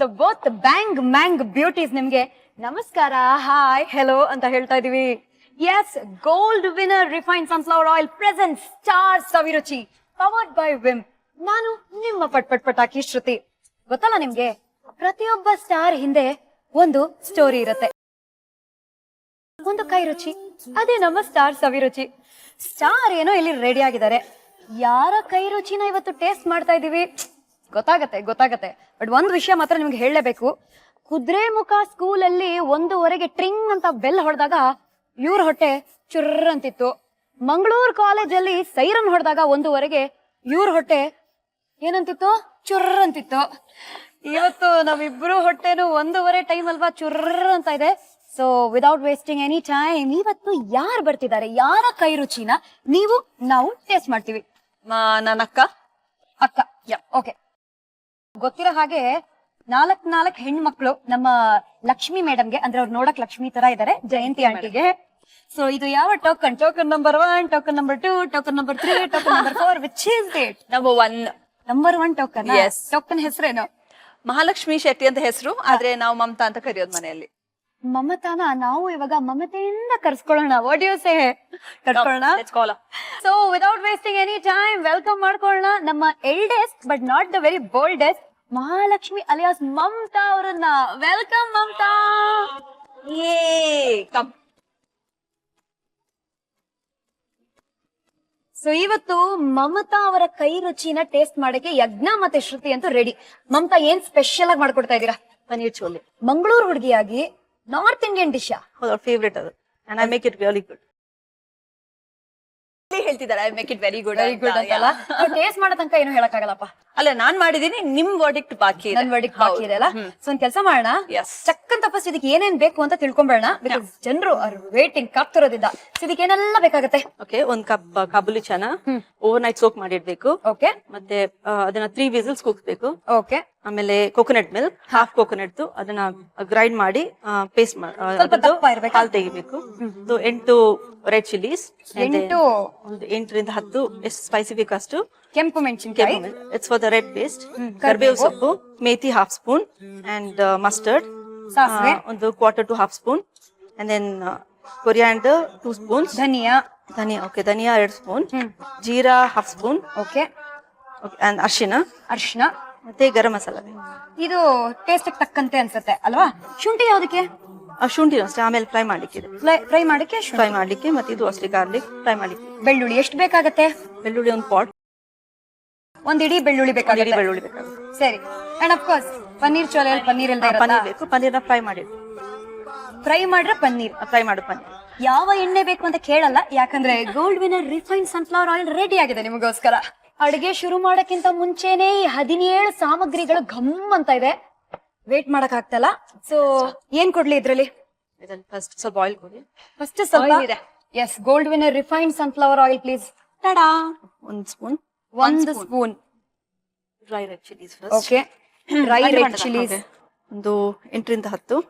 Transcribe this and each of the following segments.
So both ಬ್ಯಾಂಗ್ ಮ್ಯಾಂಗ್ beauties ನಿಮ್ಗೆ ನಮಸ್ಕಾರ, ಹಾಯ್, ಹೆಲೋ ಅಂತ ಹೇಳ್ತಾ ಇದೀವಿ. Yes, gold winner refined sunflower oil present star Saviruchi powered by Vim. ನಾನು ನಿಮ್ಮ ಪಟಾಕಿ ಶ್ರುತಿ. ಗೊತ್ತಲ್ಲ ನಿಮ್ಗೆ, ಪ್ರತಿಯೊಬ್ಬ ಸ್ಟಾರ್ ಹಿಂದೆ ಒಂದು ಸ್ಟೋರಿ ಇರುತ್ತೆ, ಒಂದು ಕೈ ರುಚಿ. ಅದೇ ನಮ್ಮ ಸ್ಟಾರ್ ಸವಿರುಚಿ. ಸ್ಟಾರ್ ಏನೋ ಇಲ್ಲಿ ರೆಡಿ ಆಗಿದ್ದಾರೆ. ಯಾರ ಕೈ ರುಚಿನ ಇವತ್ತು ಟೇಸ್ಟ್ ಮಾಡ್ತಾ ಇದೀವಿ ಗೊತ್ತಾಗತ್ತೆ. ಬಟ್ ಒಂದ್ ವಿಷಯ ಮಾತ್ರ ನಿಮ್ಗೆ ಹೇಳಲೇಬೇಕು. ಕುದುರೆಮುಖ ಸ್ಕೂಲಲ್ಲಿ 1:15 ಟ್ರಿಂಗ್ ಅಂತ ಬೆಲ್ ಹೊಡೆದಾಗ ಇವ್ರ ಹೊಟ್ಟೆ ಚುರ್ರ ಅಂತಿತ್ತು. ಮಂಗಳೂರು ಕಾಲೇಜಲ್ಲಿ ಸೈರನ್ ಹೊಡೆದಾಗ 1:15 ಇವ್ರ ಹೊಟ್ಟೆ ಏನಂತಿತ್ತು? ಚುರ್ರ ಅಂತಿತ್ತು. ಇವತ್ತು ನಾವಿಬ್ರು ಹೊಟ್ಟೆನು 1:15 ಟೈಮ್ ಅಲ್ವಾ, ಚುರ್ರ ಅಂತ ಇದೆ. So without wasting any time, ಇವತ್ತು ಯಾರು ಬರ್ತಿದ್ದಾರೆ, ಯಾರ ಕೈ ರುಚಿನ ನಾವು ಟೇಸ್ಟ್ ಮಾಡ್ತೀವಿ. ನನ್ನ ಅಕ್ಕ. ಓಕೆ, ಗೊತ್ತಿರೋ ಹಾಗೆ 4 ಹೆಣ್ಮಕ್ಳು ನಮ್ಮ ಲಕ್ಷ್ಮಿ ಮೇಡಮ್ಗೆ, ಅಂದ್ರೆ ಅವ್ರು ನೋಡಕ್ ಲಕ್ಷ್ಮಿ ತರ ಇದಾರೆ, ಜಯಂತಿ ಆಂಟಿಗೆ. ಸೊ ಇದು ಯಾವ token number 1, token number 2, token number 3, token number 4, which is it? Number 1 token. Token ಹೆಸರೇನು? ಮಹಾಲಕ್ಷ್ಮಿ ಶೆಟ್ಟಿ ಅಂತ ಹೆಸರು, ಆದ್ರೆ ನಾವು ಮಮತಾ ಅಂತ ಕರೆಯೋದು ಮನೆಯಲ್ಲಿ. ಮಮತಾನ ನಾವು ಇವಾಗ ಮಮತೆಯಿಂದ ಕರ್ಸ್ಕೊಳ್ಳೋಣ. What you say? ಕರ್ಸ್ಕೊಳ್ಳೋಣ. So without wasting any time welcome ಮಾಡ್ಕೊಳ್ಳೋಣ ನಮ್ಮ eldest but not the very boldest Mahalakshmi alias Mamata ಅವರನ್ನ. ವೆಲ್ಕಮ್ ಮಮತಾ. ಸೊ ಇವತ್ತು ಮಮತಾ ಅವರ ಕೈ ರುಚಿನ ಟೇಸ್ಟ್ ಮಾಡಕ್ಕೆ ಯಜ್ಞ ಮತ್ತೆ ಶ್ರುತಿ ಅಂತೂ ರೆಡಿ. ಮಮತಾ, ಏನ್ ಸ್ಪೆಷಲ್ ಆಗಿ ಮಾಡ್ಕೊಡ್ತಾ ಇದೀರಾ? ಪನೀರ್ ಚೋಲೆ. ಮಂಗಳೂರು ಹುಡುಗಿಯಾಗಿ ನಾರ್ತ್ ಇಂಡಿಯನ್ ಡಿಶ್ ಫೇವ್ರೇಟ್ ಅದು. and I make it really good. ಹೇಳ್ತಿದ್ದಾರೆ I make it very good ಅಂತಲ್ಲ. ಟೇಸ್ಟ್ ಮಾಡೋ ತನಕ ಏನು ಹೇಳಕ್ಕಾಗಲ್ಲಪ್ಪ. ಅಲ್ಲ, ನಾನ್ ಮಾಡಿದೀನಿ, ನಿಮ್ ವರ್ಡಿಕ್ಟ್ ಬಾಕಿ ಇದೆ. ನನ್ ವರ್ಡಿಕ್ಟ್ ಬಾಕಿ ಇದೆ ಅಲ್ಲ. ಸೊ ಒಂದ್ ಕೆಲಸ ಮಾಡೋಣ, ಚಕ್ಕಂತ ಫಸ್ಟ್ ಇದಕ್ಕೆ ಏನೇನ್ ಬೇಕು ಅಂತ ತಿಳ್ಕೊಂಬೇಡ. ಬಿಕಾಸ್ ಜನರು ವೇಟಿಂಗ್ ಕಾಗ್ತಿರೋದಿದ್ದ. ಇದಕ್ಕೆ ಏನೆಲ್ಲ ಬೇಕಾಗತ್ತೆ? ಓಕೆ, ಒಂದ್ cup kabuli chana overnight soak ಮಾಡಿಡ್ಬೇಕು. ಓಕೆ, ಮತ್ತೆ ಅದನ್ನ 3 ವಿಸಿಲ್ಸ್ ಕೂಗ್ಬೇಕು. ಓಕೆ, ಆಮೇಲೆ ಕೋಕೋನಟ್ ಮಿಲ್ಕ್, ಹಾಫ್ ಕೋಕೋನಟ್ ಅದನ್ನ ಗ್ರೈಂಡ್ ಮಾಡಿ ಪೇಸ್ಟ್ ಹಾಲು ತೆಗಿಬೇಕು. 8 ರೆಡ್ ಚಿಲ್ಲೀಸ್, 8ರಿಂದ 10 ಎಷ್ಟು ಸ್ಪೈಸಿ ಬೇಕಷ್ಟು ಕೆಂಪು ಮೆಣಸಿನಕಾಯಿ. It's for the red paste. ಕರಿಬೇವು ಸೊಪ್ಪು, ಮೇಥಿ ಹಾಫ್ ಸ್ಪೂನ್, ಅಂಡ್ ಮಸ್ಟರ್ಡ್ ಒಂದು 1/4 to 1/2 spoon, and then coriander 2 spoons, ಧನಿಯಾ 2 ಸ್ಪೂನ್, ಜೀರಾ ಹಾಫ್ ಸ್ಪೂನ್, ಓಕೆ, ಅಂಡ್ ಅರಿಶಿನ ಮತ್ತೆ ಗರಂ ಮಸಾಲ. ಇದು ಟೇಸ್ಟ್ ತಕ್ಕಂತೆ ಅನ್ಸುತ್ತೆ ಅಲ್ವಾ? ಶುಂಠಿ ಯಾವ್ದಕ್ಕೆ? ಶುಂಠಿ ಅಷ್ಟೇ, ಆಮೇಲೆ ಫ್ರೈ ಮಾಡ್ಲಿಕ್ಕೆ ಫ್ರೈ ಮಾಡ್ಲಿಕ್ಕೆ ಮತ್ತೆ ಇದು ಅಷ್ಟೇ ಗಾರ್ಲಿಕ್ ಫ್ರೈ ಮಾಡ್ಲಿಕ್ಕೆ. ಬೆಳ್ಳುಳ್ಳಿ ಎಷ್ಟು ಬೇಕಾಗತ್ತೆ? ಬೆಳ್ಳುಳ್ಳಿ ಒಂದು ಪಾಟ್, ಒಂದ್ ಇಡೀ ಬೆಳ್ಳುಳ್ಳಿ ಬೇಕಾಗುತ್ತೆ. ಸರಿ. And of course paneer chole, paneer ಬೇಕು. ಪನ್ನೀರ್ನ ಫ್ರೈ ಮಾಡಿದ್ರು ಫ್ರೈ ಮಾಡು ಪನ್ನೀರ್. ಯಾವ ಎಣ್ಣೆ ಬೇಕು ಅಂತ ಕೇಳಲ್ಲ, ಯಾಕಂದ್ರೆ gold winner refined sunflower oil ready ಆಗಿದೆ ನಿಮಗೋಸ್ಕರ. ಅಡುಗೆ ಶುರು ಮಾಡಕ್ಕಿಂತ ಮುಂಚೆನೆ 17 ಸಾಮಗ್ರಿಗಳು ಘಮ್ ಅಂತ ಇದೆ, ವೇಟ್ ಮಾಡಕ್ ಆಗ್ತಲ್ಲ. ಸೊ ಏನ್ ಕೊಡ್ಲಿ ಇದ್ರಲ್ಲಿ? ಫಸ್ಟ್ ಸ್ವಲ್ಪ ಆಯಿಲ್ ಕೊಡಿ. ಫಸ್ಟ್ ಸ್ವಲ್ಪ. Yes, gold winner refined sunflower oil please. Tada, 1 spoon. Dry red chillies first. Okay, dry red chillies ಒಂದು 8ರಿಂದ 10.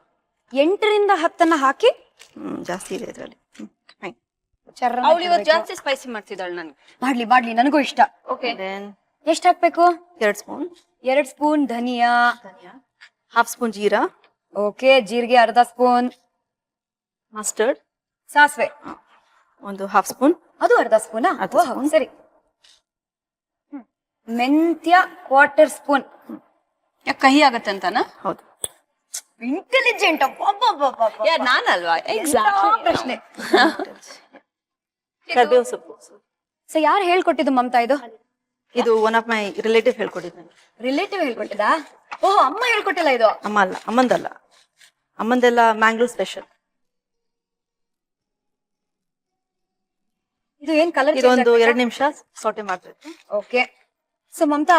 8ರಿಂದ 10 ಹಾಕಿ. ಜಾಸ್ತಿ ಇದೆ ಇದರಲ್ಲಿ. ಜಾಸ್ತಿ ಸ್ಪೈಸಿ ಮಾಡ್ತಿದ್ದಾಳೆ. ನನ್ಗೆ ಮಾಡ್ಲಿ, ನನಗೂ ಇಷ್ಟ. ಓಕೆ, ಎಷ್ಟು ಹಾಕ್ಬೇಕು? 2 ಸ್ಪೂನ್. 2 ಸ್ಪೂನ್ ಧನಿಯಾ, ಹಾಫ್ ಸ್ಪೂನ್ ಜೀರಾ. ಓಕೆ, ಜೀರಿಗೆ ಅರ್ಧ ಸ್ಪೂನ್. ಮಸ್ಟರ್ಡ್, ಸಾಸಿವೆ ಒಂದು ಹಾಫ್ ಸ್ಪೂನ್, ಅದು ಅರ್ಧ ಸ್ಪೂನಾ? ಸರಿ. ಮೆಂತ್ಯ 1/4 ಸ್ಪೂನ್. ಯಾಕೆ ಕಹಿ ಆಗತ್ತೆ ಅಂತಾನ? ಹೌದು. ಇಂಟೆಲಿಜೆಂಟ್. ನಾನಲ್ವಾ? ಪ್ರಶ್ನೆ. ಕರಿಬೇವು ಸೊಪ್ಪು. ಸೊ ಯಾರು ಹೇಳ್ಕೊಟ್ಟಿದ್ದು ಮಮತಾ ಇದು? ಇದು ಒನ್ ಆಫ್ ಮೈ ರಿಲೇಟಿವ್ ಹೇಳ್ಕೊಟ್ಟಿದ್ದ. ರಿಲೇಟಿವ್ ಹೇಳ್ಕೊಟ್ಟಿದ್ದಾ? ಓಹ್, ಅಮ್ಮ ಹೇಳ್ಕೊಟ್ಟಿಲ್ಲ ಇದು? ಅಮ್ಮಂದೆಲ್ಲ ಮ್ಯಾಂಗ್ಳೂರ್ ಸ್ಪೆಷಲ್. ಇದು ಏನ್ ಕಲರ್? ಇದೊಂದು 2 ನಿಮಿಷ ಸೌಟೆ ಮಾಡ್ಬೇಕು. ಓಕೆ. ಸೊ ಮಮತಾ,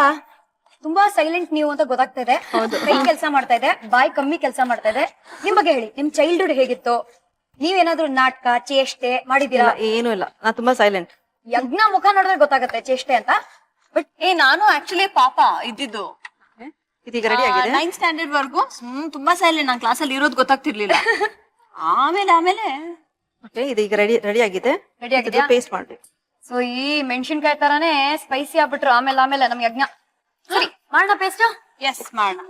ತುಂಬಾ ಸೈಲೆಂಟ್ ನೀವು ಅಂತ ಗೊತ್ತಾಗ್ತಾ ಇದೆ. ಕೈ ಕೆಲಸ ಮಾಡ್ತಾ ಇದೆ, ಬಾಯಿ ಕಮ್ಮಿ ಕೆಲಸ ಮಾಡ್ತಾ ಇದೆ. ನಿಮ್ ಬಗ್ಗೆ ಹೇಳಿ, ನಿಮ್ ಚೈಲ್ಡ್ಹುಡ್ ಹೇಗಿತ್ತು? ನೀವೇನಾದ್ರೂ ನಾಟಕ ಚೇಷ್ಟೆ ಮಾಡಿದೀರಾ? ಏನು ಇಲ್ಲ, ನಾ ತುಂಬಾ ಸೈಲೆಂಟ್. ಯಜ್ಞ ಮುಖ ನೋಡಿದ್ರೆ ಗೊತ್ತಾಗುತ್ತೆ ಚೇಷ್ಟೆ ಅಂತ. ಬಟ್ ನಾನು ಆಕ್ಚುಲಿ ಪಾಪ ಇದ್ದಿದ್ದು. ಇದೀಗ ರೆಡಿ ಆಗಿದೆ. 9th ಸ್ಟ್ಯಾಂಡರ್ಡ್ ವರ್ಗು ತುಂಬಾ ಸೈಲೆಂಟ್. ನಾನು ಕ್ಲಾಸಲ್ಲಿ ಇರೋದು ಗೊತ್ತಾಗ್ತಿರ್ಲಿಲ್ಲ. ಆಮೇಲೆ ಓಕೆ, ಇದೀಗ ರೆಡಿ ಆಗಿದೆ. ಪೇಸ್ಟ್ ಮಾಡ್ಬೇಕು. ಸೊ ಈ ಮೆಣಸಿನ್ಕಾಯಿ ತರಾನೇ ಸ್ಪೈಸಿ ಆಗ್ಬಿಟ್ರು. ಆಮೇಲೆ ನಮ್ ಯಜ್ಞ. ಸರಿ, ಮಾಡೋಣ ಪೇಸ್ಟ್? ಎಸ್, ಮಾಡೋಣ.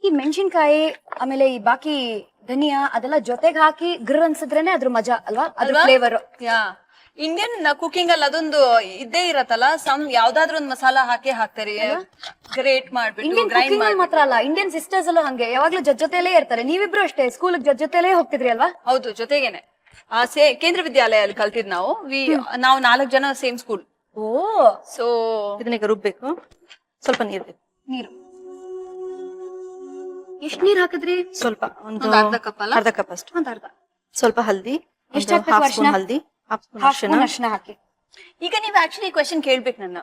ಈ ಮೆಣಸಿನ್ಕಾಯಿ ಆಮೇಲೆ ಈ ಬಾಕಿ ಧನಿಯಾ ಅದೆಲ್ಲ ಜೊತೆಗೆ ಹಾಕಿ ಗ್ರ್ ಅನ್ಸಿದ್ರೇನೆ ಅದ್ರ ಮಜಾ ಅಲ್ವಾ, ಅದ್ರ ಫ್ಲೇವರ್. ಯಾ ಇಂಡಿಯನ್ ಕುಕಿಂಗ್ ಅಲ್ಲಿ ಅದೊಂದು ಇದ್ದೇ ಇರತ್ತಲ್ಲ, ಯಾವ್ದಾದ್ರು ಒಂದು ಮಸಾಲಾ ಹಾಕ್ತಾರೆ, ಗ್ರೇಟ್ ಮಾಡ್ಬಿಟ್ಟು ಇಂಡಿಯನ್ ಗ್ರೈಂಡ್ ಕುಕಿಂಗ್ ಮಾಡಿ. ಮಾತ್ರ ಅಲ್ಲ, ಇಂಡಿಯನ್ ಸಿಸ್ಟರ್ಸ್ ಅಲ್ಲೂ ಹಂಗೆ ಯಾವಾಗ್ಲೂ ಜೊತೆಲೇ ಇರ್ತಾರೆ. ನೀವಿಬ್ರು ಅಷ್ಟೇ ಸ್ಕೂಲ್ ಜೊತೆಲೇ ಹೋಗ್ತಿದ್ರಿ ಅಲ್ವಾ? ಹೌದು, ಜೊತೆಗೇನೆ ಕೇಂದ್ರ ವಿದ್ಯಾಲಯಲ್ಲಿ ಕಲ್ತಿದ್ ನಾವು. ನಾವು 4 ಜನ ಸೇಮ್ ಸ್ಕೂಲ್. ಓ, ಸೊ ಇದನ್ನೀಗ ರುಬ್ಬೇಕು. ಸ್ವಲ್ಪ ನೀರು ಬೇಕು. ನೀರು ಎಷ್ಟ್ ನೀರ್ ಹಾಕಿದ್ರಿ? ಸ್ವಲ್ಪ ಒಂದು ಅರ್ಧ ಕಪ್ ಅಲ್ಲ? ಅರ್ಧ ಕಪ್ ಅಷ್ಟು. ಒಂದ್ ಅರ್ಧ. ಸ್ವಲ್ಪ ಹಲ್ದಿ, ಎಷ್ಟ್ ಹಾಕ್ಬೇಕು? ಹಾಫ್ ಸ್ಪೂನ್ ಅರ್ಶಿನ? ಹಲ್ದಿ, ಹಾಫ್ ಸ್ಪೂನ್ ಹಾಫ್ ಅರಿಶಿನ. ಸ್ಪೂನ್ ಅರ್ಶಿನ ಹಾಕಿ. ಈಗ ನೀವು ಆಕ್ಚುಲಿ ಕ್ವೆಶನ್ ಕೇಳ್ಬೇಕು ನನ್ನ.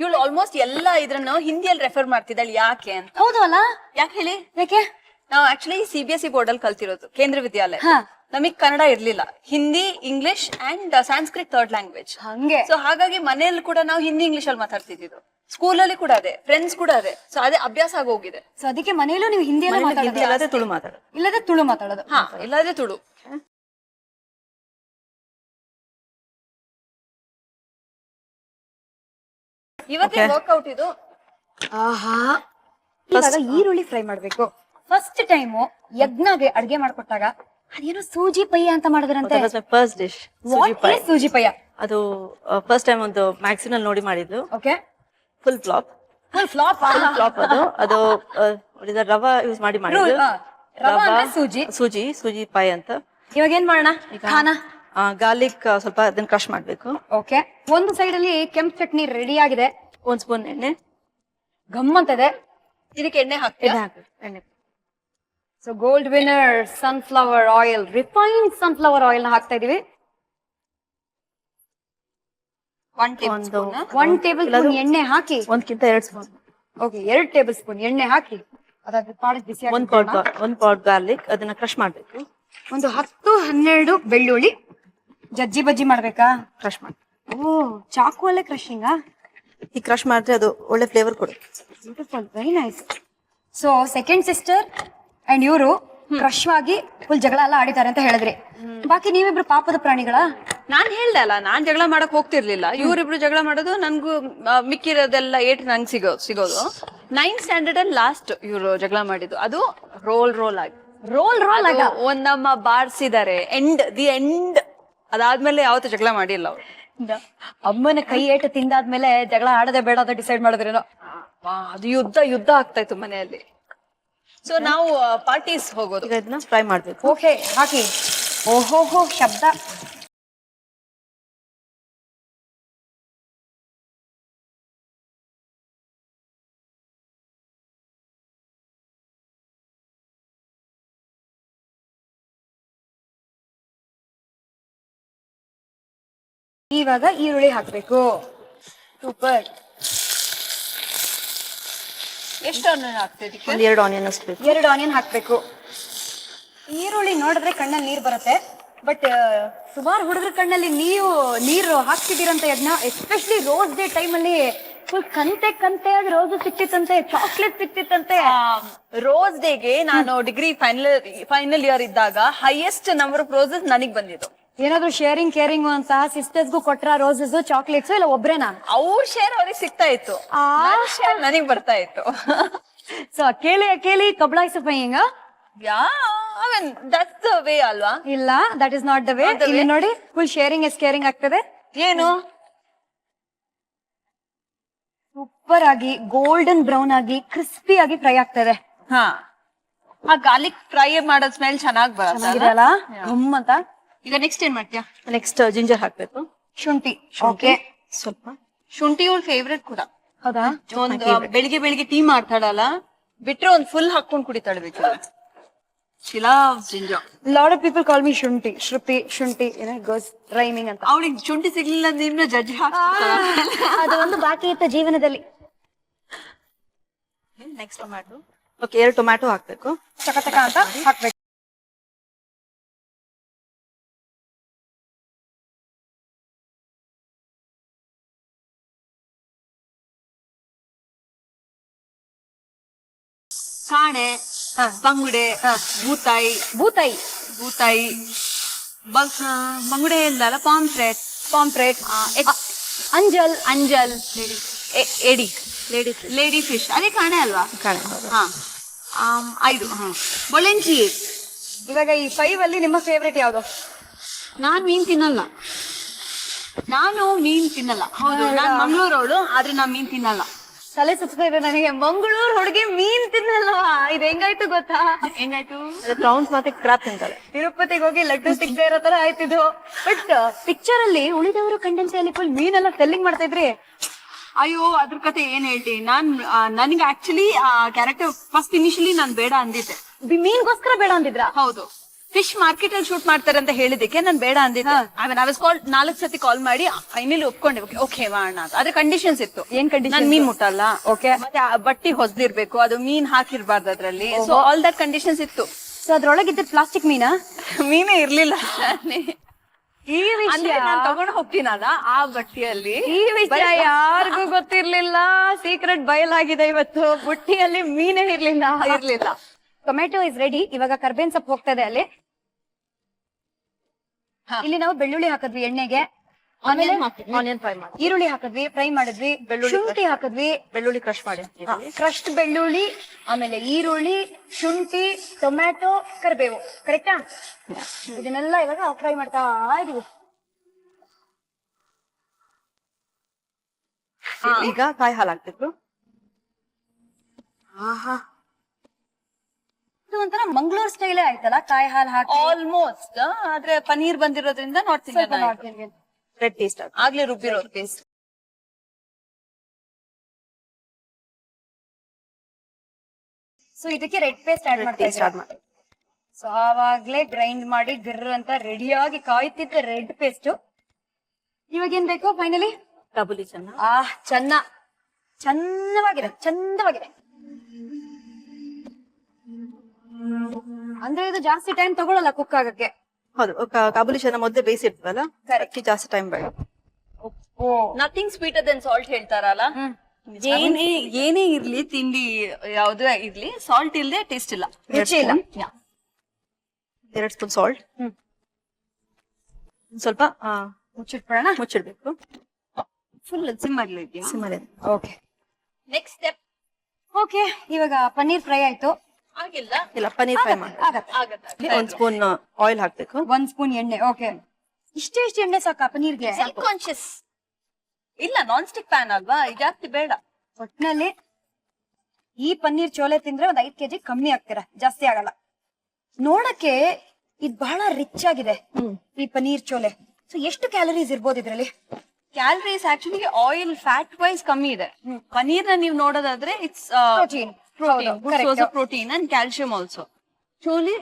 ಇವಳು ಆಲ್ಮೋಸ್ಟ್ ಎಲ್ಲ ಇದ್ರನ್ನು ಹಿಂದಿಯಲ್ಲಿ ರೆಫರ್ ಮಾಡ್ತಿದ್ದಾಳೆ, ಯಾಕೆ ಅಂತ. ಹೌದು ಅಲ್ಲ? ಯಾಕೆ ಹೇಳಿ? ಯಾಕೆ? ನಾವು ಆಕ್ಚುಲಿ CBSE ಬೋರ್ಡ್ ಅಲ್ಲಿ ಕಲ್ತಿರೋದು, ಕೇಂದ್ರ ವಿದ್ಯಾಲಯ. ಹಾ. ನಮಗ್ ಕನ್ನಡ ಇರ್ಲಿಲ್ಲ, Hindi, English and Sanskrit third language. ಹಂಗೆ. ಸೊ ಹಾಗಾಗಿ ಮನೆಯಲ್ಲಿ ಕೂಡ ನಾವು ಹಿಂದಿ ಇಂಗ್ಲಿಷ್ ಅಲ್ಲಿ ಮಾತಾಡ್ತಿದ್ದು, ಸ್ಕೂಲಲ್ಲಿ ಕೂಡ ಅದೇ, ಫ್ರೆಂಡ್ಸ್ ಕೂಡ ಅದೇ. ಸೊ ಅದೇ ಅಭ್ಯಾಸ ಆಗೋಗಿದೆ. ಸೊ ಅದಕ್ಕೆ ಮನೇಲೂ ನೀವು ಹಿಂದಿಯಲ್ಲೇ ಮನೇಲಿ ಹಿಂದಿ ಮಾತಾಡೋದು, ಅಲ್ಲದೆ ತುಳು ಮಾತಾಡೋದು. ಇಲ್ಲದೆ ತುಳು ಮಾತಾಡೋದು. ಹಾ, ಇಲ್ಲಾದ್ರೆ ತುಳು. ಇವತ್ತೇ ವರ್ಕೌಟ್ ಇದು. ಆಹಾ, ಇವಾಗ ಈರುಳ್ಳಿ ಫ್ರೈ ಮಾಡ್ಬೇಕು. ಫಸ್ಟ್ ಟೈಮ್ ಯಜ್ಞಗೆ ಅಡ್ಗೆ ಮಾಡ್ಕೊಟ್ಟಾಗ ಅದೇನೋ ಸೂಜಿ ಪಯ್ಯ ಅಂತ ಮಾಡಿದ್ರಂತೆ. ಫಸ್ಟ್ ಡಿಶ್ ಸೂಜಿ ಪಯ್ಯ. ಅದು ಫಸ್ಟ್ ಟೈಮ್ ಒಂದು ಮ್ಯಾಗ್ಝಿನ್ ಅಲ್ಲಿ ನೋಡಿ ಮಾಡಿದ್ದು. Okay, full flop. Full flop. Flop ಅದು ರವಾ ಯೂಸ್ ಮಾಡಿ ಮಾಡಿದ್ದು. ರವಾ ಅಂದ್ರೆ ಸೂಜಿ. ಸೂಜಿ ಪಾಯ್ ಅಂತ. ಇವಾಗ ಏನ್ ಮಾಡೋಣ? ಖಾನ ಗಾರ್ಲಿಕ್ ಸ್ವಲ್ಪ ಅದನ್ನ ಕ್ರಶ್ ಮಾಡ್ಬೇಕು. ಓಕೆ, ಒಂದು ಸೈಡ್ ಅಲ್ಲಿ ಕೆಂಪು ಚಟ್ನಿ ರೆಡಿ ಆಗಿದೆ. 1 ಸ್ಪೂನ್ ಎಣ್ಣೆ, ಗಮ್ ಅಂತದೆ. ಇದಕ್ಕೆ ಎಣ್ಣೆ ಹಾಕ್ತೀರಾ? ಎಣ್ಣೆ. So gold winner sunflower oil, refined sunflower oil ನ ಹಾಕ್ತಾ ಇದೀವಿ. 1 ಟೇಬಲ್ ಸ್ಪೂನ್. 1 ಟೇಬಲ್ ಸ್ಪೂನ್ ಎಣ್ಣೆ ಹಾಕಿ. 1 ಸ್ಪೂನ್. ಓಕೆ, 2 ಟೇಬಲ್ ಸ್ಪೂನ್ ಎಣ್ಣೆ ಹಾಕಿ ಅದಾದ ಪಾಡಿಗೆ ಬಿಸಿ 1 ಪಾಟ್ ಗಾರ್ಲಿಕ್, ಅದನ್ನ ಕ್ರಶ್ ಮಾಡ್ಬೇಕು. ಒಂದು 10-12 ಬೆಳ್ಳುಳ್ಳಿ ಜಜ್ಜಿ ಬಜ್ಜಿ ಮಾಡ್ಬೇಕಾ? ಕ್ರಶ್ ಮಾಡಿ. ಓ, ಚಾಕು ಅಲ್ಲೇ ಕ್ರಶಿಂಗಾ? ಈ ಕ್ರಶ್ ಮಾಡಿದ್ರೆ ಅದು ಒಳ್ಳೆ ಫ್ಲೇವರ್ ಕೊಡುತ್ತೆ. Beautiful, very nice. So second sister and ಇವರು ಕ್ರಶ್ ಆಗಿ ಫುಲ್ ಜಗಳ ಎಲ್ಲ ಆಡಿತಾರೆ ಅಂತ ಹೇಳಿದ್ರಿ. ಬಾಕಿ ನೀವಿಬ್ರು ಪಾಪದ ಪ್ರಾಣಿಗಳ? ನಾನ್ ಹೇಳ್ದೆ ಅಲ್ಲ, ನಾನ್ ಜಗಳ ಮಾಡಕ್ ಹೋಗ್ತಿರ್ಲಿಲ್ಲ. ಇವ್ರಿಬ್ರು ಜಗಳ ಮಾಡೋದು, ನನ್ಗೂ ಮಿಕ್ಕಿರೋದೆಲ್ಲ ನಂಗೆ ಸಿಗೋದು. 9th ಸ್ಟ್ಯಾಂಡರ್ಡ್ ಅಲ್ಲಿ ಲಾಸ್ಟ್ ಇವ್ರು ಜಗಳ ಮಾಡಿದ್ದು. ಅದು ರೋಲ್ ಆಗಿ ಆಗ ಒಂದಮ್ಮ ಬಾರ್ಸಿದ್ದಾರೆ. The end. ಅದಾದ್ಮೇಲೆ ಯಾವತ್ತೂ ಜಗಳ ಮಾಡಿಲ್ಲ ಅವ್ರು. ಅಮ್ಮನ ಕೈ ಏಟು ತಿಂದಾದ್ಮೇಲೆ ಜಗಳ ಆಡದೆ ಬೇಡ ಅಂತ ಡಿಸೈಡ್ ಮಾಡಿದ್ರೇನೋ. ಅದು ಯುದ್ಧ ಆಗ್ತಾ ಇತ್ತು ಮನೆಯಲ್ಲಿ. ಸೊ ನಾವು ಪಾರ್ಟೀಸ್ ಹೋಗೋದು. ಈಗ ಇದನ್ನ ಫ್ರೈ ಮಾಡ್ಬೇಕು. ಓಕೆ, ಹಾಕಿ. ಓಹೋಹೋ ಶಬ್ದ. ಇವಾಗ ಈರುಳ್ಳಿ ಹಾಕ್ಬೇಕು. ಸೂಪರ್. ಎಷ್ಟು ಆನಿಯನ್ ಹಾಕ್ತೀವಿ? 2 ಆನಿಯನ್ ಅಷ್ಟು ಬೇಕು. 2 ಆನಿಯನ್ ಹಾಕ್ಬೇಕು. ಈರುಳ್ಳಿ ನೋಡಿದ್ರೆ ಕಣ್ಣಲ್ಲಿ ನೀರ್ ಬರುತ್ತೆ, ಬಟ್ ಸುಮಾರು ಹುಡುಗರ ಕಣ್ಣಲ್ಲಿ ನೀರು ಹಾಕ್ತಿದ್ದೀರಂತ ಯಜ್ಞ. ಎಸ್ಪೆಷಲಿ ರೋಸ್ ಡೇ ಟೈಮ್ ಅಲ್ಲಿ ಫುಲ್ ಕಂತೆ ರೋಸ್ ಸಿಕ್ತಿತ್ತಂತೆ, ಚಾಕ್ಲೇಟ್ ಸಿಕ್ತಿತ್ತಂತೆ. ರೋಸ್ ಡೇಗೆ ನಾನು ಡಿಗ್ರಿ ಫೈನಲ್ ಇಯರ್ ಇದ್ದಾಗ ಹೈಯೆಸ್ಟ್ ನಂಬರ್ ಆಫ್ ರೋಸಸ್ ನನಗ್ ಬಂದಿದ್ದು. ಏನಾದ್ರು ಶೇರಿಂಗ್ ಕೇರಿಂಗ್ ಅಂತ ಸಿಸ್ಟರ್ಸ್ಗೂ ಕೊಟ್ರ ರೋಸಸ್ ಚಾಕ್ಲೇಟ್ಸ್ ಇಲ್ಲ ಒಬ್ರೇನಾ? ಅವ್ರ ಶೇರ್ ಅವ್ರಿಗೆ ಸಿಗ್ತಾ ಇತ್ತು, ಶೇರ್ ನನಗ್ ಬರ್ತಾ ಇತ್ತು. ಸೊ ಅಕೇಲಿ ಕಬ್ಳಾಯಿಸ ಪೈಯಿಂಗ? ದಟ್ಸ್ ದ ವೇ ಅಲ್ವಾ? ಇಲ್ಲ, that is not the way. ಇಲ್ಲಿ ನೋಡಿ, ಫುಲ್ ಶೇರಿಂಗ್ ಇಸ್ ಕೇರಿಂಗ್ ಆಗ್ತದೆ. ಏನು ಸೂಪರ್ ಆಗಿ ಗೋಲ್ಡನ್ ಬ್ರೌನ್ ಆಗಿ ಕ್ರಿಸ್ಪಿ ಆಗಿ ಫ್ರೈ ಆಗ್ತದೆ. ಹಾ, ಆ ಗಾರ್ಲಿಕ್ ಫ್ರೈ ಮಾಡೋದ್ ಸ್ಮೆಲ್ ಚೆನ್ನಾಗ್ ಚೆನ್ನಾಗಿದೆಯಲ್ಲ, ಗಮ್ ಅಂತ. ಈಗ ನೆಕ್ಸ್ಟ್ ಏನ್ ಮಾಡ್ತೀಯಾ? ನೆಕ್ಸ್ಟ್ ಜಿಂಜರ್ ಹಾಕ್ಬೇಕು. ಶುಂಠಿ. ಓಕೆ, ಸ್ವಲ್ಪ ಶುಂಠಿ ಇವ್ರ ಫೇವ್ರೆಟ್ ಕೂಡ. ಹೌದಾ? ಒಂದು ಬೆಳಿಗ್ಗೆ ಟೀ ಮಾಡ್ತಾಳಲ್ಲ, ಬಿಟ್ರೆ ಒಂದ್ ಫುಲ್ ಹಾಕೊಂಡ್ ಕುಡಿತಾಳೆ ಬೇಕು. ಶಿಲಾ ginger. Lot of people call me ಶುಂಠಿ, ಶ್ರುತಿ, ಶುಂಠಿ, ಗೋಸ್ ರೈಮಿಂಗ್ ಅಂತ. ಅವಳಿಗೆ ಶುಂಠಿ ಸಿಗ್ಲಿಲ್ಲ ನಿಮ್ನ ಜಡ್ಜ್ ಅದು ಒಂದು ಬಾಕಿ ಇತ್ತು ಜೀವನದಲ್ಲಿ. Next tomato. ಓಕೆ, 2 ಟೊಮ್ಯಾಟೊ ಹಾಕ್ಬೇಕು. ಚಕ ಅಂತ ಹಾಕ್ಬೇಕು. ಕಾಣೆ, ಬಂಗುಡೆ, ಬೂತಾಯಿ, ಬಂಗುಡೆ ಇಲ್ಲಲ್ಲ, ಪಾಂಪ್ರೆಟ್, ಅಂಜಲ್, ಎಡಿ, ಲೇಡಿ ಫಿಶ್. ಅದೇ ಕಾಣೆ ಅಲ್ವಾ? ಕಾಣೆ. ಹಾ. 5 ಬೊಳೆಂಚಿ. ಇವಾಗ ಈ 5 ಅಲ್ಲಿ ನಿಮ್ಮ ಫೇವ್ರೇಟ್ ಯಾವ್ದು? ನಾನ್ ಮೀನ್ ತಿನ್ನಲ್ಲ. ಹೌದು, ನಾನ್ ಮಂಗಳೂರವಳು, ಆದ್ರೆ ನಾನ್ ಮೀನ್ ತಿನ್ನಲ್ಲ. ತಲೆ ಸುತ್ತಾ ಇದೆ ನನಗೆ. ಮಂಗಳೂರು ಹುಡುಗಿ ಮೀನ್ ತಿನ್ನಲ್ವಾ? ಇದು ಹೆಂಗಾಯ್ತು ಗೊತ್ತಾ? ಹೆಂಗಾಯ್ತು? ಪ್ರೌನ್ಸ್ ಮತ್ತೆ ಕ್ರಾಪ್ ತಿಂತಾರೆ. ತಿರುಪತಿಗೆ ಹೋಗಿ ಲಡ್ಡು ಸಿಗದೆ ಇರೋ ತರ ಆಯ್ತಿದ್ದು. ಬಟ್ ಪಿಕ್ಚರ್ ಅಲ್ಲಿ ಉಳಿದವರು ಕಂಡೆನ್ಸಿಯಲ್ಲಿ ಫುಲ್ ಮೀನೆಲ್ಲ ಸೆಲ್ಲಿಂಗ್ ಮಾಡ್ತಾ ಇದ್ರಿ. ಅಯ್ಯೋ, ಅದ್ರ ಕತೆ ಏನ್ ಹೇಳ್ತಿ. ನನಗೆ ಆಕ್ಚುಲಿ ಕ್ಯಾರೆಕ್ಟರ್ ಫಸ್ಟ್ ಇನಿಷಿಯಲಿ ನಾನ್ ಬೇಡ ಅಂದಿದ್ದೆ. ಮೀನ್ಗೋಸ್ಕರ ಬೇಡ ಅಂದಿದ್ರ? ಹೌದು, ಫಿಶ್ ಮಾರ್ಕೆಟ್ ಅಲ್ಲಿ ಶೂಟ್ ಮಾಡ್ತಾರೆ ಅಂತ ಹೇಳಿದಕ್ಕೆ ನಾನ್ ಬೇಡ ಅಂದಿದ್ದೆ. ಆಮೇಲೆ I was called 4 ಸತಿ ಕಾಲ್ ಮಾಡಿ ಫೈನಲಿ ಒಪ್ಕೊಂಡೆ. ಓಕೆ ಮಾಡೋಣ ಅಂತ. ಆದ್ರೆ ಕಂಡೀಷನ್ಸ್ ಇತ್ತು. ಏನ್ ಕಂಡೀಷನ್? ನಾನ್ ಮೀನ್ ಮುಟ್ಟಲ್ಲ, ಓಕೆ, ಮತ್ತೆ ಆ ಬಟ್ಟಿ ಹೊಸದಿರ್ಬೇಕು, ಅದು ಮೀನ್ ಹಾಕಿರ್ಬಾರ್ದು ಅದ್ರಲ್ಲಿ. ಸೊ ಆಲ್ ದಟ್ ಕಂಡೀಷನ್ಸ್ ಇತ್ತು. ಸೊ ಅದ್ರೊಳಗಿದ್ದ ಪ್ಲಾಸ್ಟಿಕ್ ಮೀನಾ? ಮೀನೇ ಇರ್ಲಿಲ್ಲ. ಈ ವಿಷಯ ಅಂದ್ರೆ ನಾನ್ ತಗೊಂಡು ಹೋಗ್ತೀನಲ್ಲ ಆ ಬಟ್ಟಿಯಲ್ಲಿ. ಈ ವಿಷಯ ಯಾರಿಗೂ ಗೊತ್ತಿರ್ಲಿಲ್ಲ. ಸೀಕ್ರೆಟ್ ಬಯಲಾಗಿದೆ ಇವತ್ತು. ಬುಟ್ಟಿಯಲ್ಲಿ ಮೀನೇ ಇರ್ಲಿಲ್ಲ. Tomato is ready. ಇವಾಗ ಕರ್ಬೇವಿನ ಸೊಪ್ಪು ಹೋಗ್ತಾ ಇದೆ ಅಲ್ಲಿ. ಇಲ್ಲಿ ನಾವು ಬೆಳ್ಳುಳ್ಳಿ ಹಾಕಿದ್ವಿ ಎಣ್ಣೆಗೆ, ಆಮೇಲೆ ಆನಿಯನ್ ಫ್ರೈ ಮಾಡಿ, ಈರುಳ್ಳಿ ಹಾಕಿದ್ವಿ, ಫ್ರೈ ಮಾಡಿದ್ವಿ, ಶುಂಠಿ ಹಾಕಿದ್ವಿ, ಬೆಳ್ಳುಳ್ಳಿ ಕ್ರಶ್ ಮಾಡಿ, ಕ್ರಶ್ಡ್ ಬೆಳ್ಳುಳ್ಳಿ, ಆಮೇಲೆ ಈರುಳ್ಳಿ, ಶುಂಠಿ, ಟೊಮ್ಯಾಟೊ, ಕರಿಬೇವು. ಕರೆಕ್ಟಾ? ಇದನ್ನೆಲ್ಲ ಇವಾಗ ಫ್ರೈ ಮಾಡ್ತಾ ಇದೀವಿ. ಈಗ ಕಾಯಿ ಹಾಲು ಹಾಕ್ಬೇಕು. ಇದು ಒಂಥರ ಮಂಗಳೂರು ಸ್ಟೈಲೇ ಆಯ್ತಲ್ಲ, ಕಾಯಿ ಹಾಲು ಹಾಕಿ. ಆಲ್ಮೋಸ್ಟ್. ಆದ್ರೆ ಪನೀರ್ ಬಂದಿರೋದ್ರಿಂದ ನಾರ್ತ್ ಇಂಡಿಯನ್ ರೆಡ್ ಟೇಸ್ಟ್ ಆಗ್ಲೇ ರುಬ್ಬಿರೋ ಪೇಸ್ಟ್. ಸೊ ಇದಕ್ಕೆ ರೆಡ್ ಪೇಸ್ಟ್ ಆಡ್ ಮಾಡ್ತಾ. ಸೊ ಆವಾಗ್ಲೇ ಗ್ರೈಂಡ್ ಮಾಡಿ ಗಿರ್ರ ಅಂತ ರೆಡಿಯಾಗಿ ಕಾಯ್ತಿದ್ದ ರೆಡ್ ಪೇಸ್ಟ್. ಇವಾಗ ಏನ್ ಬೇಕು ಫೈನಲಿ? ಕಾಬೂಲಿ ಚೆನ್ನ. ಚಂದವಾಗಿದೆ. ಅಂದ್ರೆ ಇದು ಜಾಸ್ತಿ ಟೈಮ್ ತಗೊಳಲ್ಲ ಕುಕ್ ಆಗಕ್ಕೆ. ಹೌದು, ಕಾಬೂಲಿ ಚೆನ್ನ ಮೊದಲೇ ಬೇಯಿಸಿರ್ತೀವಲ್ಲ, ಅದಕ್ಕೆ ಜಾಸ್ತಿ ಟೈಮ್ ಬೇಡ. ನಥಿಂಗ್ ಸ್ವೀಟರ್ ದೆನ್ ಸಾಲ್ಟ್ ಹೇಳ್ತಾರಲ್ಲ. ಏನೇ ಇರ್ಲಿ, ತಿಂಡಿ ಯಾವ್ದೇ ಇರ್ಲಿ, ಸಾಲ್ಟ್ ಇಲ್ದೆ ಟೇಸ್ಟ್ ಇಲ್ಲ, ರುಚಿ ಇಲ್ಲ. 2 ಸ್ಪೂನ್ ಸಾಲ್ಟ್. ಸ್ವಲ್ಪ ಮುಚ್ಚಿಡ್ಬೇಕು. ಫುಲ್ ಸಿಮ್ಮಲ್ಲಿ ಇದೆಯಾ? ಸಿಮ್ಮಲ್ಲಿ. Okay, next step. ಓಕೆ, ಇವಾಗ ಪನ್ನೀರ್ ಫ್ರೈ ಆಯ್ತು. ಇಲ್ಲ, ಪನ್ನೀರ್ ಫ್ರೈ ಮಾಡಿ. ಆಗತ್ತೆ. 1 ಸ್ಪೂನ್ ಆಯಿಲ್ ಹಾಕ್ಬೇಕು. 1 ಸ್ಪೂನ್ ಎಣ್ಣೆ. ಓಕೆ, ಇಷ್ಟು ಎಣ್ಣೆ ಸಾಕಾ ಪನ್ನೀರ್ಗೆ? ಸೆಲ್ಫ್ ಕಾನ್ಶಿಯಸ್ ಇಲ್ಲ, ನಾನ್ ಸ್ಟಿಕ್ ಪ್ಯಾನ್ ಅಲ್ವಾ, ಜಾಸ್ತಿ ಬೇಡ. ಒಟ್ನಲ್ಲಿ ಈ ಪನ್ನೀರ್ ಚೋಲೆ ತಿಂದ್ರೆ 5 kg ಕಮ್ಮಿ ಆಗ್ತೀರಾ, ಜಾಸ್ತಿ ಆಗಲ್ಲ. ನೋಡಕ್ಕೆ ಇದು ಬಹಳ ರಿಚ್ ಆಗಿದೆ ಈ ಪನ್ನೀರ್ ಚೋಲೆ. ಸೊ ಎಷ್ಟು ಕ್ಯಾಲರೀಸ್ ಇರ್ಬೋದು ಇದ್ರಲ್ಲಿ? Calories actually oil fat wise ಕಮ್ಮಿ ಇದೆ. ಪನೀರ್ ನ ನೀವು ನೋಡೋದಾದ್ರೆ it's protein and calcium also. Chole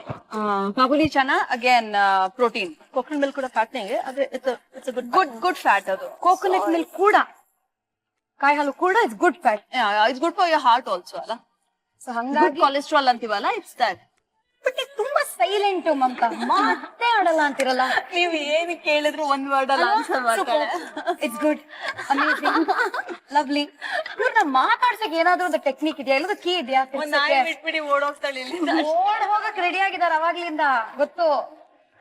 kabuli chana again protein. Coconut milk ಕೂಡ ಫ್ಯಾಟ್ ಅದೇ ಗುಡ್ ಫ್ಯಾಟ್. ಅದು ಕೋಕೋನಟ್ ಮಿಲ್ಕ್ ಕೂಡ, ಕಾಯಿ ಹಾಲು ಕೂಡ it's good fat. It's good for your heart also ಅಲ್ಲ. ಸೊ ಹಂಗಾಗಿ ಕೊಲೆಸ್ಟ್ರಾಲ್ ಅಂತೀವಲ್ಲ, ಇಟ್ಸ್ ದಟ್. ಬಟ್ ತುಂಬಾ ಸೈಲೆಂಟ್ ಮಮತಾ, ಮಾತೇ ಆಡಲ್ಲ ಅಂತಿರಲ್ಲ. ನೀವು ಏನು ಕೇಳಿದ್ರು ಒಂದ್ ವರ್ಡ್ ಅಲ್ಲ ಆನ್ಸರ್ ಮಾಡ್ತಾರೆ. It's good, amazing, lovely. ಇವ್ರನ್ನ ಮಾತಾಡ್ಸಕ್ ಏನಾದ್ರೂ ಒಂದು ಟೆಕ್ನಿಕ್ ಇದೆಯಾ, ಇಲ್ಲದ ಕೀ ಇದೆಯಾ? ಬಿಟ್ಬಿಡಿ ಓಡೋಗ್ತಾಳೆ. ಓಡ್ ಹೋಗಕ್ ರೆಡಿ ಆಗಿದಾರ ಅವಾಗ್ಲಿಂದ, ಗೊತ್ತು.